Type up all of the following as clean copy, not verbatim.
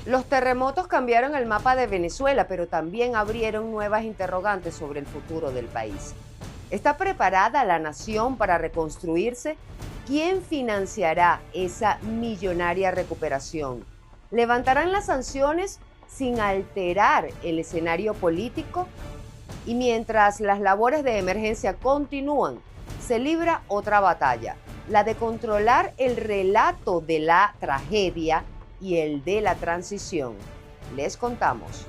Los terremotos cambiaron el mapa de Venezuela, pero también abrieron nuevas interrogantes sobre el futuro del país. ¿Está preparada la nación para reconstruirse? ¿Quién financiará esa millonaria recuperación? ¿Levantarán las sanciones sin alterar el escenario político? Y mientras las labores de emergencia continúan, se libra otra batalla, la de controlar el relato de la tragedia y el de la transición. Les contamos.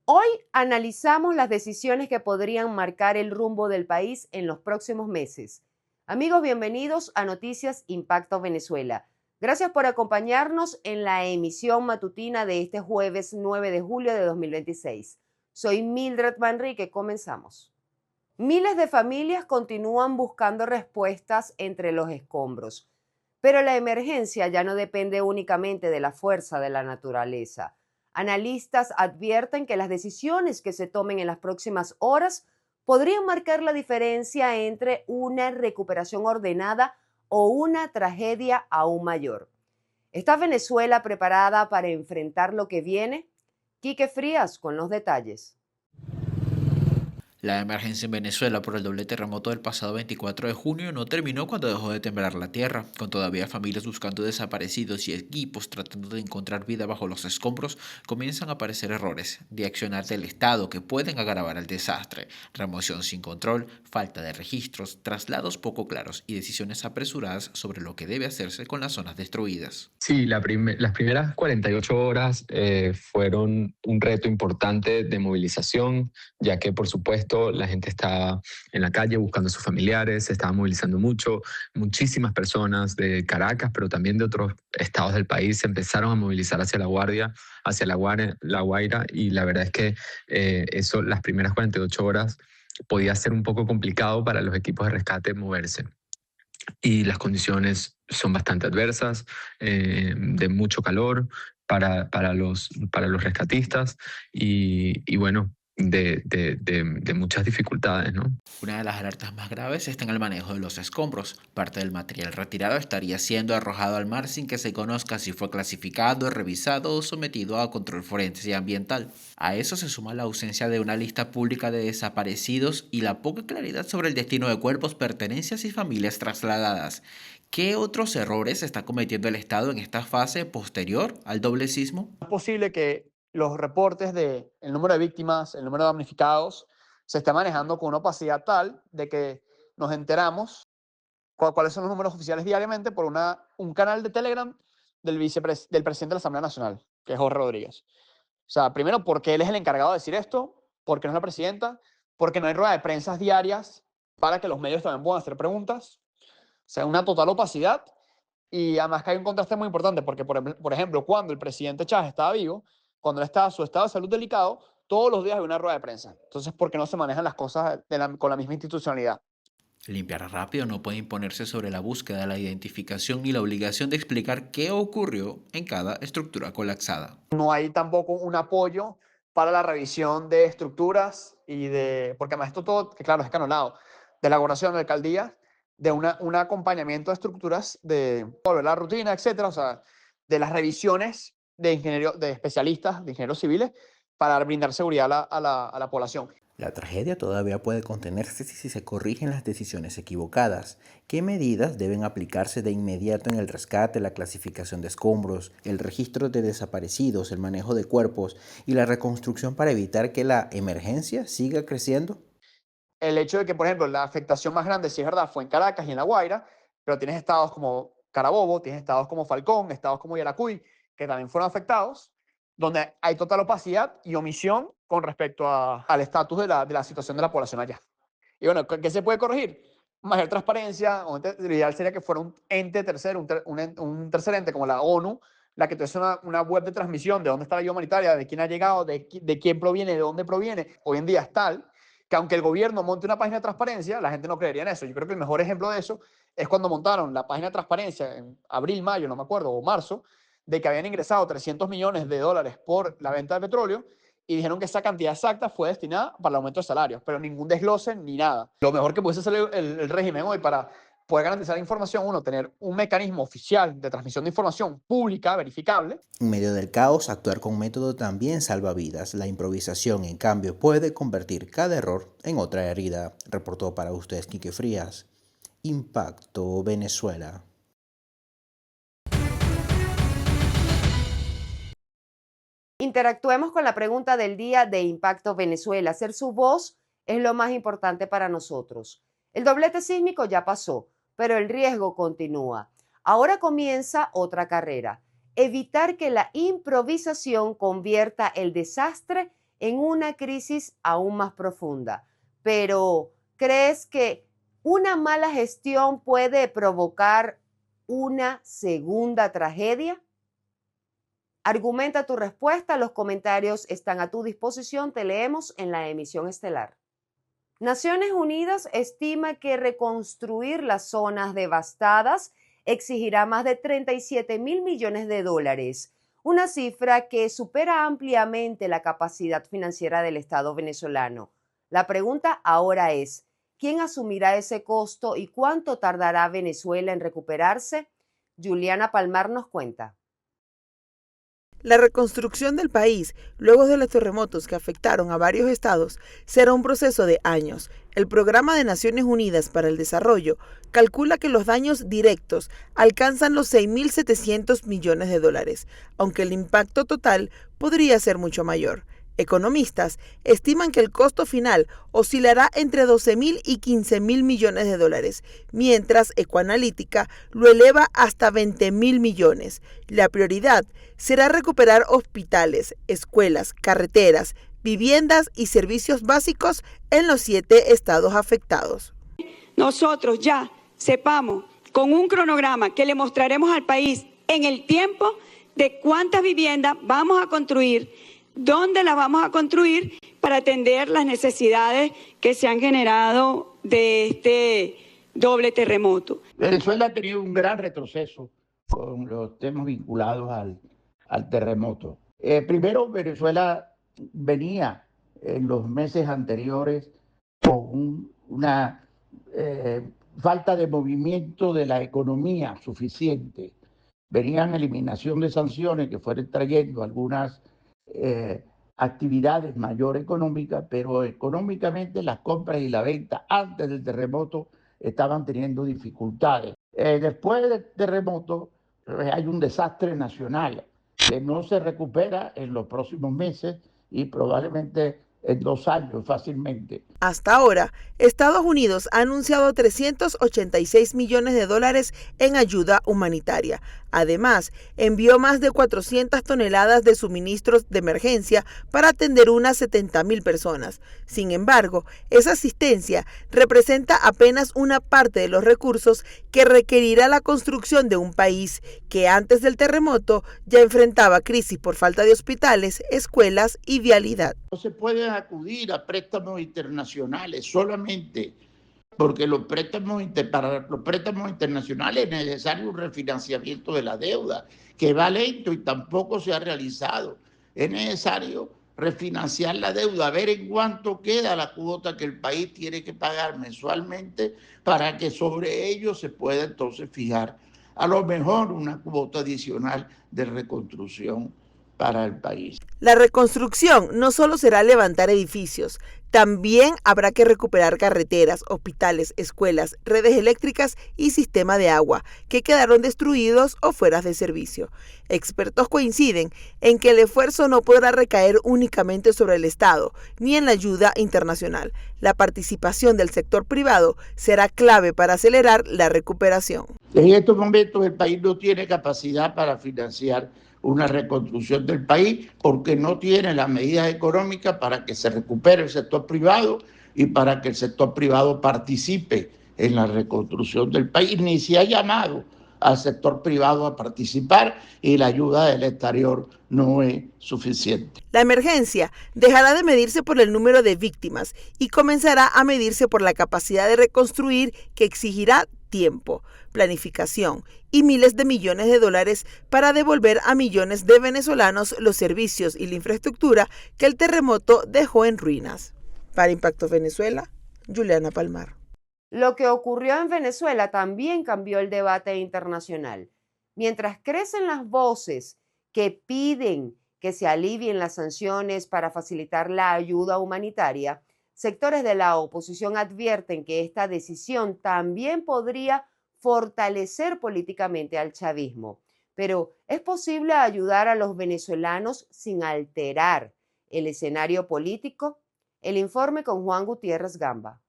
Hoy analizamos las decisiones que podrían marcar el rumbo del país en los próximos meses. Amigos, bienvenidos a Noticias Impacto Venezuela. Gracias por acompañarnos en la emisión matutina de este jueves 9 de julio de 2026. Soy Mildred Manrique, comenzamos. Miles de familias continúan buscando respuestas entre los escombros, pero la emergencia ya no depende únicamente de la fuerza de la naturaleza. Analistas advierten que las decisiones que se tomen en las próximas horas podrían marcar la diferencia entre una recuperación ordenada o una tragedia aún mayor. ¿Está Venezuela preparada para enfrentar lo que viene? Quique Frías con los detalles. La emergencia en Venezuela por el doble terremoto del pasado 24 de junio no terminó cuando dejó de temblar la tierra, con todavía familias buscando desaparecidos y equipos tratando de encontrar vida bajo los escombros. Comienzan a aparecer errores de accionar del Estado que pueden agravar el desastre: remoción sin control, falta de registros, traslados poco claros y decisiones apresuradas sobre lo que debe hacerse con las zonas destruidas. Sí, las primeras 48 horas fueron un reto importante de movilización, ya que por supuesto la gente estaba en la calle buscando a sus familiares, se estaba movilizando mucho, muchísimas personas de Caracas, pero también de otros estados del país se empezaron a movilizar hacia La Guardia, hacia La Guaira, y la verdad es que eso, las primeras 48 horas podía ser un poco complicado para los equipos de rescate moverse y las condiciones son bastante adversas, de mucho calor para los rescatistas y bueno, de muchas dificultades, ¿no? Una de las alertas más graves está en el manejo de los escombros. Parte del material retirado estaría siendo arrojado al mar sin que se conozca si fue clasificado, revisado o sometido a control forense y ambiental. A eso se suma la ausencia de una lista pública de desaparecidos y la poca claridad sobre el destino de cuerpos, pertenencias y familias trasladadas. ¿Qué otros errores está cometiendo el Estado en esta fase posterior al doble sismo? Es posible que los reportes de el número de víctimas, el número de damnificados, se esté manejando con una opacidad tal de que nos enteramos cuáles son los números oficiales diariamente por un canal de Telegram del presidente de la Asamblea Nacional, que es Jorge Rodríguez. O sea, primero, porque él es el encargado de decir esto, porque no es la presidenta, porque no hay rueda de prensa diarias para que los medios también puedan hacer preguntas. O sea, una total opacidad. Y además que hay un contraste muy importante, porque por ejemplo, cuando el presidente Chávez estaba vivo, cuando él estaba su estado de salud delicado, todos los días había una rueda de prensa. Entonces, ¿por qué no se manejan las cosas con la misma institucionalidad? Limpiar rápido no puede imponerse sobre la búsqueda, la identificación ni la obligación de explicar qué ocurrió en cada estructura colapsada. No hay tampoco un apoyo para la revisión de estructuras porque además esto todo, que claro, es canonado, de la gobernación, de la alcaldía, de un acompañamiento de estructuras, de volver a la rutina, etcétera, o sea, de las revisiones de especialistas, de ingenieros civiles, para brindar seguridad a la población. La tragedia todavía puede contenerse si se corrigen las decisiones equivocadas. ¿Qué medidas deben aplicarse de inmediato en el rescate, la clasificación de escombros, el registro de desaparecidos, el manejo de cuerpos y la reconstrucción para evitar que la emergencia siga creciendo? El hecho de que, por ejemplo, la afectación más grande, si es verdad, fue en Caracas y en La Guaira, pero tienes estados como Carabobo, tienes estados como Falcón, estados como Yaracuy, que también fueron afectados, donde hay total opacidad y omisión con respecto al estatus de la situación de la población allá. Y bueno, ¿qué se puede corregir? Mayor transparencia, lo ideal sería que fuera un ente tercero, un tercer ente como la ONU, la que tuviese una web de transmisión de dónde está la ayuda humanitaria, de quién ha llegado, de quién proviene, de dónde proviene. Hoy en día es tal que aunque el gobierno monte una página de transparencia, la gente no creería en eso. Yo creo que el mejor ejemplo de eso es cuando montaron la página de transparencia en abril, mayo, no me acuerdo, o marzo, de que habían ingresado 300 millones de dólares por la venta de petróleo y dijeron que esa cantidad exacta fue destinada para el aumento de salarios, pero ningún desglose ni nada. Lo mejor que puede hacer el régimen hoy para poder garantizar la información, uno, tener un mecanismo oficial de transmisión de información pública, verificable. En medio del caos, actuar con método también salva vidas. La improvisación, en cambio, puede convertir cada error en otra herida. Reportó para ustedes Quique Frías. Impacto Venezuela. Interactuemos con la pregunta del día de Impacto Venezuela. Ser su voz es lo más importante para nosotros. El doblete sísmico ya pasó, pero el riesgo continúa. Ahora comienza otra carrera: evitar que la improvisación convierta el desastre en una crisis aún más profunda. Pero, ¿crees que una mala gestión puede provocar una segunda tragedia? Argumenta tu respuesta, los comentarios están a tu disposición, te leemos en la emisión estelar. Naciones Unidas estima que reconstruir las zonas devastadas exigirá más de 37.000 millones de dólares, una cifra que supera ampliamente la capacidad financiera del Estado venezolano. La pregunta ahora es, ¿quién asumirá ese costo y cuánto tardará Venezuela en recuperarse? Juliana Palmar nos cuenta. La reconstrucción del país, luego de los terremotos que afectaron a varios estados, será un proceso de años. El Programa de Naciones Unidas para el Desarrollo calcula que los daños directos alcanzan los 6.700 millones de dólares, aunque el impacto total podría ser mucho mayor. Economistas estiman que el costo final oscilará entre 12.000 y 15.000 millones de dólares, mientras Ecoanalítica lo eleva hasta 20.000 millones. La prioridad será recuperar hospitales, escuelas, carreteras, viviendas y servicios básicos en los 7 estados afectados. Nosotros ya sepamos con un cronograma que le mostraremos al país en el tiempo de cuántas viviendas vamos a construir, dónde las vamos a construir para atender las necesidades que se han generado de este doble terremoto. Venezuela ha tenido un gran retroceso con los temas vinculados al terremoto. Primero, Venezuela venía en los meses anteriores con una falta de movimiento de la economía suficiente. Venían eliminación de sanciones que fueron trayendo algunas actividades mayor económicas, pero económicamente las compras y la venta antes del terremoto estaban teniendo dificultades. Después del terremoto hay un desastre nacional que no se recupera en los próximos meses y probablemente en 2 años fácilmente. Hasta ahora, Estados Unidos ha anunciado 386 millones de dólares en ayuda humanitaria. Además, envió más de 400 toneladas de suministros de emergencia para atender unas 70.000 personas. Sin embargo, esa asistencia representa apenas una parte de los recursos que requerirá la construcción de un país que antes del terremoto ya enfrentaba crisis por falta de hospitales, escuelas y vialidad. No se pueden acudir a préstamos internacionales solamente porque para los préstamos internacionales es necesario un refinanciamiento de la deuda, que va lento y tampoco se ha realizado. Es necesario refinanciar la deuda, ver en cuánto queda la cuota que el país tiene que pagar mensualmente para que sobre ello se pueda entonces fijar a lo mejor una cuota adicional de reconstrucción para el país. La reconstrucción no solo será levantar edificios, también habrá que recuperar carreteras, hospitales, escuelas, redes eléctricas y sistema de agua que quedaron destruidos o fuera de servicio. Expertos coinciden en que el esfuerzo no podrá recaer únicamente sobre el Estado ni en la ayuda internacional. La participación del sector privado será clave para acelerar la recuperación. En estos momentos el país no tiene capacidad para financiar una reconstrucción del país porque no tiene las medidas económicas para que se recupere el sector privado y para que el sector privado participe en la reconstrucción del país, ni se ha llamado al sector privado a participar y la ayuda del exterior no es suficiente. La emergencia dejará de medirse por el número de víctimas y comenzará a medirse por la capacidad de reconstruir que exigirá tiempo, planificación y miles de millones de dólares para devolver a millones de venezolanos los servicios y la infraestructura que el terremoto dejó en ruinas. Para Impacto Venezuela, Juliana Palmar. Lo que ocurrió en Venezuela también cambió el debate internacional. Mientras crecen las voces que piden que se alivien las sanciones para facilitar la ayuda humanitaria, sectores de la oposición advierten que esta decisión también podría fortalecer políticamente al chavismo. Pero ¿es posible ayudar a los venezolanos sin alterar el escenario político? El informe con Juan Gutiérrez Gamba.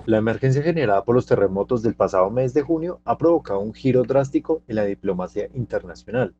La emergencia generada por los terremotos del pasado mes de junio ha provocado un giro drástico en la diplomacia internacional.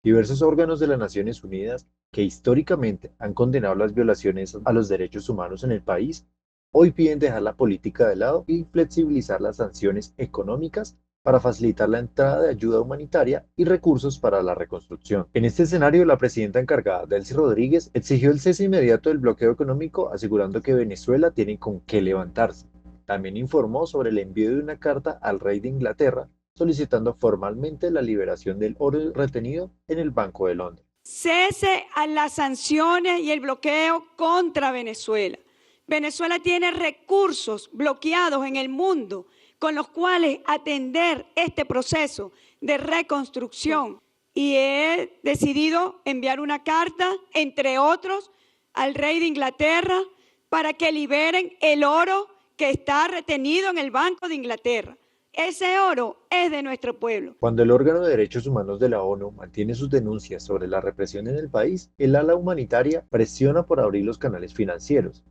Diversos órganos de las Naciones Unidas, que históricamente han condenado las violaciones a los derechos humanos en el país, hoy piden dejar la política de lado y flexibilizar las sanciones económicas para facilitar la entrada de ayuda humanitaria y recursos para la reconstrucción. En este escenario, la presidenta encargada, Delcy Rodríguez, exigió el cese inmediato del bloqueo económico, asegurando que Venezuela tiene con qué levantarse. También informó sobre el envío de una carta al rey de Inglaterra solicitando formalmente la liberación del oro retenido en el Banco de Londres. Cese a las sanciones y el bloqueo contra Venezuela. Venezuela tiene recursos bloqueados en el mundo con los cuales atender este proceso de reconstrucción. Y he decidido enviar una carta, entre otros, al rey de Inglaterra para que liberen el oro que está retenido en el Banco de Inglaterra. Ese oro es de nuestro pueblo. Cuando el órgano de derechos humanos de la ONU mantiene sus denuncias sobre la represión en el país, el ala humanitaria presiona por abrir los canales financieros.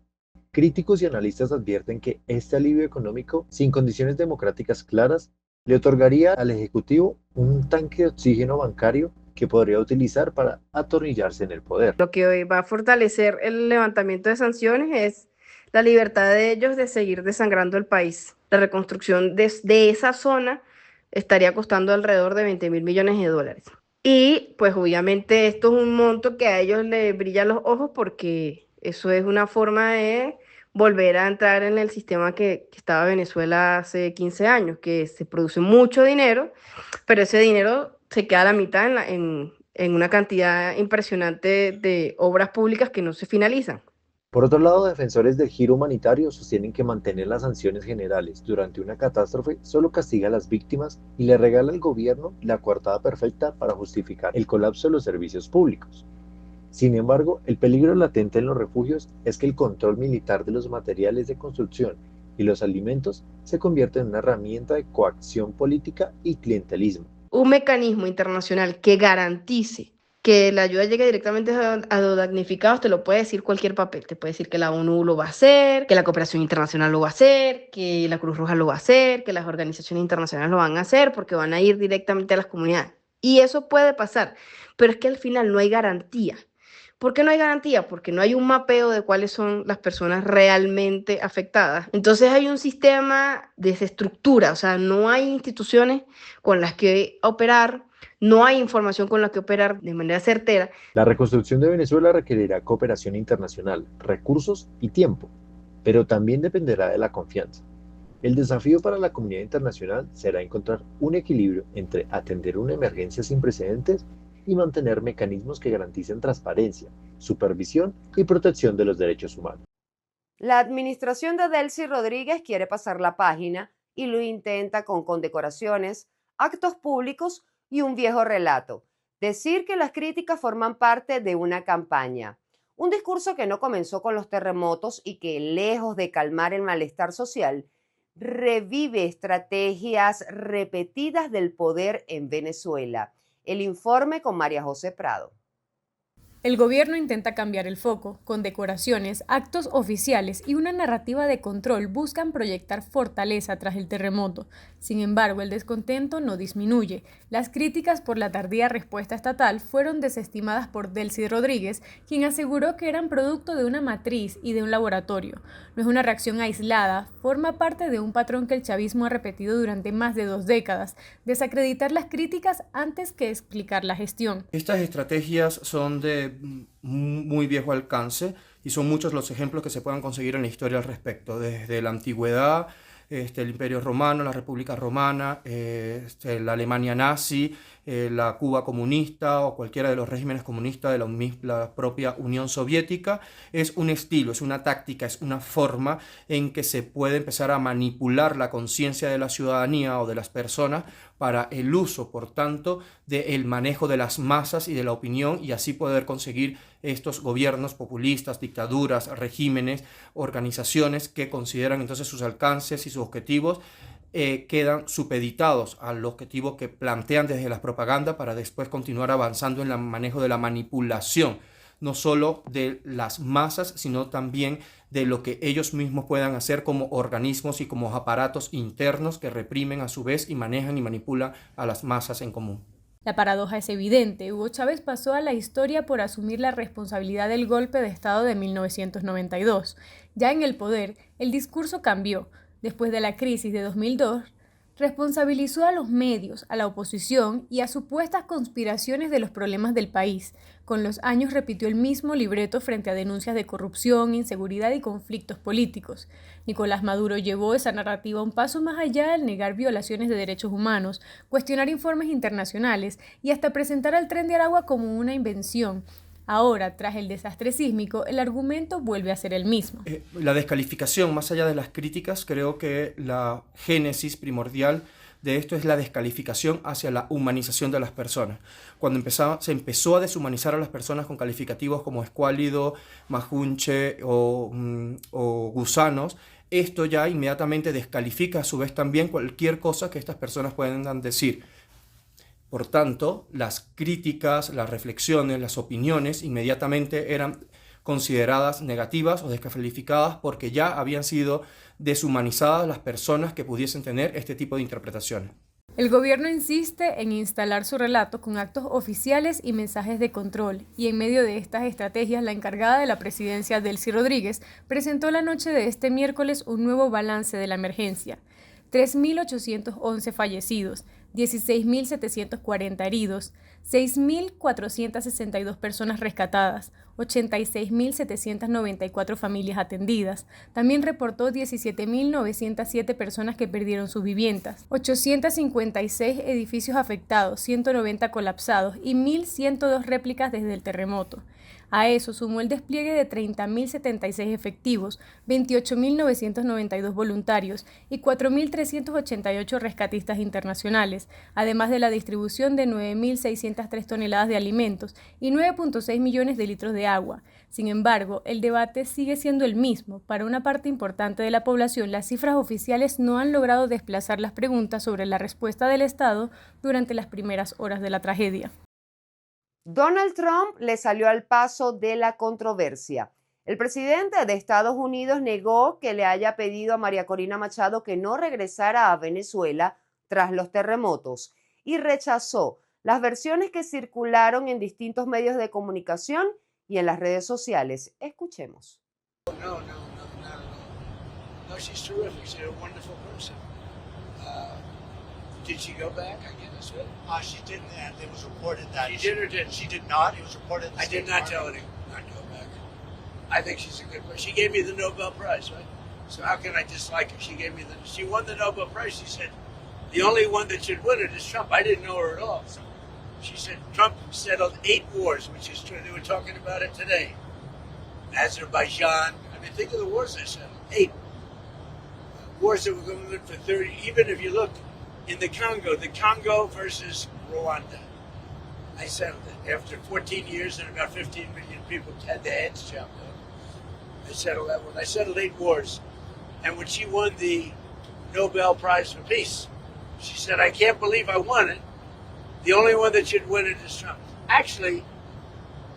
Críticos y analistas advierten que este alivio económico, sin condiciones democráticas claras, le otorgaría al Ejecutivo un tanque de oxígeno bancario que podría utilizar para atornillarse en el poder. Lo que hoy va a fortalecer el levantamiento de sanciones es la libertad de ellos de seguir desangrando el país. La reconstrucción de esa zona estaría costando alrededor de 20.000 millones de dólares. Y pues obviamente esto es un monto que a ellos les brilla los ojos porque eso es una forma de volver a entrar en el sistema que estaba Venezuela hace 15 años, que se produce mucho dinero, pero ese dinero se queda a la mitad en una cantidad impresionante de obras públicas que no se finalizan. Por otro lado, defensores del giro humanitario sostienen que mantener las sanciones generales durante una catástrofe solo castiga a las víctimas y le regala al gobierno la coartada perfecta para justificar el colapso de los servicios públicos. Sin embargo, el peligro latente en los refugios es que el control militar de los materiales de construcción y los alimentos se convierte en una herramienta de coacción política y clientelismo. Un mecanismo internacional que garantice que la ayuda llegue directamente a los damnificados, te lo puede decir cualquier papel. Te puede decir que la ONU lo va a hacer, que la cooperación internacional lo va a hacer, que la Cruz Roja lo va a hacer, que las organizaciones internacionales lo van a hacer, porque van a ir directamente a las comunidades. Y eso puede pasar, pero es que al final no hay garantía. ¿Por qué no hay garantía? Porque no hay un mapeo de cuáles son las personas realmente afectadas. Entonces hay un sistema de desestructura, o sea, no hay instituciones con las que operar, no hay información con la que operar de manera certera. La reconstrucción de Venezuela requerirá cooperación internacional, recursos y tiempo, pero también dependerá de la confianza. El desafío para la comunidad internacional será encontrar un equilibrio entre atender una emergencia sin precedentes y mantener mecanismos que garanticen transparencia, supervisión y protección de los derechos humanos. La administración de Delcy Rodríguez quiere pasar la página y lo intenta con condecoraciones, actos públicos y un viejo relato: decir que las críticas forman parte de una campaña. Un discurso que no comenzó con los terremotos y que, lejos de calmar el malestar social, revive estrategias repetidas del poder en Venezuela. El informe con María José Prado. El gobierno intenta cambiar el foco. Condecoraciones, actos oficiales y una narrativa de control buscan proyectar fortaleza tras el terremoto. Sin embargo, el descontento no disminuye. Las críticas por la tardía respuesta estatal fueron desestimadas por Delcy Rodríguez, quien aseguró que eran producto de una matriz y de un laboratorio. No es una reacción aislada, forma parte de un patrón que el chavismo ha repetido durante más de 2 décadas: desacreditar las críticas antes que explicar la gestión. Estas estrategias son de muy viejo alcance y son muchos los ejemplos que se puedan conseguir en la historia al respecto, desde la antigüedad, el Imperio Romano, la República Romana, la Alemania nazi, la Cuba comunista o cualquiera de los regímenes comunistas de la propia Unión Soviética. Es un estilo, es una táctica, es una forma en que se puede empezar a manipular la conciencia de la ciudadanía o de las personas para el uso, por tanto, del manejo de las masas y de la opinión, y así poder conseguir estos gobiernos populistas, dictaduras, regímenes, organizaciones que consideran entonces sus alcances y sus objetivos quedan supeditados al objetivo que plantean desde la propaganda para después continuar avanzando en el manejo de la manipulación, no solo de las masas, sino también de lo que ellos mismos puedan hacer como organismos y como aparatos internos que reprimen a su vez y manejan y manipulan a las masas en común. La paradoja es evidente. Hugo Chávez pasó a la historia por asumir la responsabilidad del golpe de Estado de 1992. Ya en el poder, el discurso cambió. Después de la crisis de 2002, responsabilizó a los medios, a la oposición y a supuestas conspiraciones de los problemas del país. Con los años repitió el mismo libreto frente a denuncias de corrupción, inseguridad y conflictos políticos. Nicolás Maduro llevó esa narrativa un paso más allá al negar violaciones de derechos humanos, cuestionar informes internacionales y hasta presentar al Tren de Aragua como una invención. Ahora, tras el desastre sísmico, el argumento vuelve a ser el mismo. La descalificación, más allá de las críticas, creo que la génesis primordial de esto es la descalificación hacia la humanización de las personas. Cuando se empezó a deshumanizar a las personas con calificativos como escuálido, majunche o gusanos, esto ya inmediatamente descalifica a su vez también cualquier cosa que estas personas puedan decir. Por tanto, las críticas, las reflexiones, las opiniones inmediatamente eran consideradas negativas o descalificadas porque ya habían sido deshumanizadas las personas que pudiesen tener este tipo de interpretaciones. El gobierno insiste en instalar su relato con actos oficiales y mensajes de control, y en medio de estas estrategias, la encargada de la presidencia, Delcy Rodríguez, presentó la noche de este miércoles un nuevo balance de la emergencia. 3.811 fallecidos, 16.740 heridos, 6.462 personas rescatadas, 86.794 familias atendidas. También reportó 17.907 personas que perdieron sus viviendas, 856 edificios afectados, 190 colapsados y 1.102 réplicas desde el terremoto. A eso sumó el despliegue de 30.076 efectivos, 28.992 voluntarios y 4.388 rescatistas internacionales, además de la distribución de 9.603 toneladas de alimentos y 9.6 millones de litros de agua. Sin embargo, el debate sigue siendo el mismo. Para una parte importante de la población, las cifras oficiales no han logrado desplazar las preguntas sobre la respuesta del Estado durante las primeras horas de la tragedia. Donald Trump le salió al paso de la controversia. El presidente de Estados Unidos negó que le haya pedido a María Corina Machado que no regresara a Venezuela tras los terremotos y rechazó las versiones que circularon en distintos medios de comunicación y en las redes sociales. Escuchemos. No, she's terrific. She's a wonderful person. Did she go back? I guess. She didn't, and it was reported that she did or didn't. She did not. It was reported. I did not tell her to not go back. I think she's a good person. She gave me the Nobel Prize, right? So how can I dislike her? She won the Nobel Prize. She said the only one that should win it is Trump. I didn't know her at all. So she said Trump settled 8 wars, which is true. They were talking about it today. Azerbaijan. I mean, think of the wars they settled. 8 wars that were going on for 30. Even if you look. In the Congo versus Rwanda, I settled it. After 14 years and about 15 million people had their heads chopped off, I settled that one. I settled 8 wars. And when she won the Nobel Prize for Peace, she said, I can't believe I won it. The only one that should win it is Trump. Actually,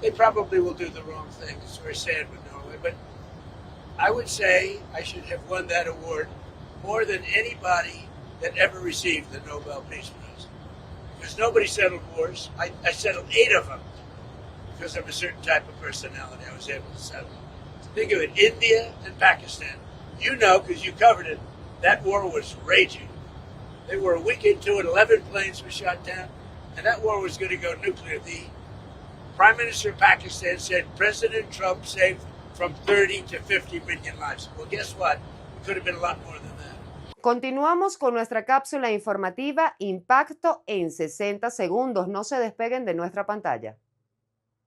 they probably will do the wrong thing. It's very sad with Norway. But I would say I should have won that award more than anybody that ever received the Nobel Peace Prize. Because nobody settled wars. I settled 8 of them because of a certain type of personality I was able to settle. Think of it, India and Pakistan. You know, because you covered it, that war was raging. They were a week into it, 11 planes were shot down, and that war was going to go nuclear. The Prime Minister of Pakistan said President Trump saved from 30 to 50 million lives. Well, guess what? It could have been a lot more than that. Continuamos con nuestra cápsula informativa Impacto en 60 segundos. No se despeguen de nuestra pantalla.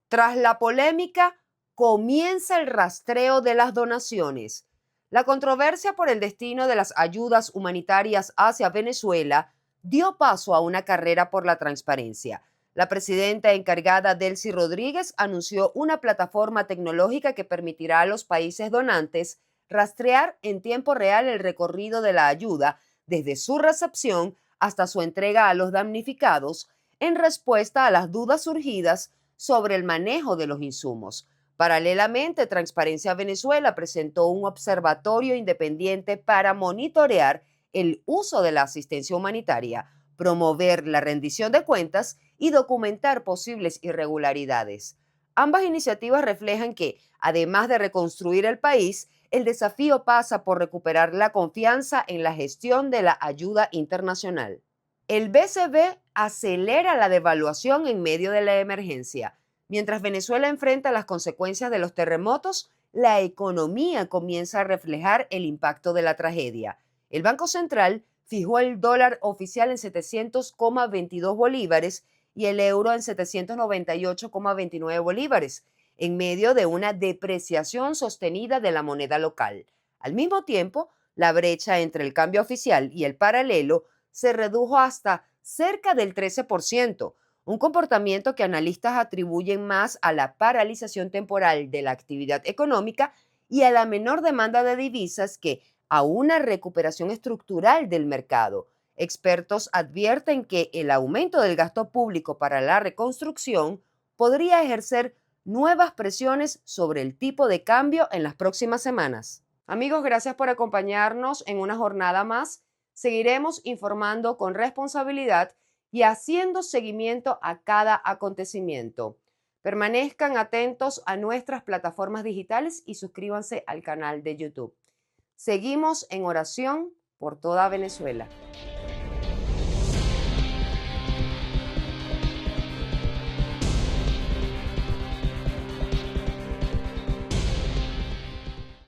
Tras la polémica, comienza el rastreo de las donaciones. La controversia por el destino de las ayudas humanitarias hacia Venezuela dio paso a una carrera por la transparencia. La presidenta encargada, Delcy Rodríguez, anunció una plataforma tecnológica que permitirá a los países donantes rastrear en tiempo real el recorrido de la ayuda desde su recepción hasta su entrega a los damnificados, en respuesta a las dudas surgidas sobre el manejo de los insumos. Paralelamente, Transparencia Venezuela presentó un observatorio independiente para monitorear el uso de la asistencia humanitaria, promover la rendición de cuentas y documentar posibles irregularidades. Ambas iniciativas reflejan que, además de reconstruir el país, el desafío pasa por recuperar la confianza en la gestión de la ayuda internacional. El BCB acelera la devaluación en medio de la emergencia. Mientras Venezuela enfrenta las consecuencias de los terremotos, la economía comienza a reflejar el impacto de la tragedia. El Banco Central fijó el dólar oficial en 700,22 bolívares y el euro en 798,29 bolívares, en medio de una depreciación sostenida de la moneda local. Al mismo tiempo, la brecha entre el cambio oficial y el paralelo se redujo hasta cerca del 13%, un comportamiento que analistas atribuyen más a la paralización temporal de la actividad económica y a la menor demanda de divisas que a una recuperación estructural del mercado. Expertos advierten que el aumento del gasto público para la reconstrucción podría ejercer nuevas presiones sobre el tipo de cambio en las próximas semanas. Amigos, gracias por acompañarnos en una jornada más. Seguiremos informando con responsabilidad y haciendo seguimiento a cada acontecimiento. Permanezcan atentos a nuestras plataformas digitales y suscríbanse al canal de YouTube. Seguimos en oración por toda Venezuela.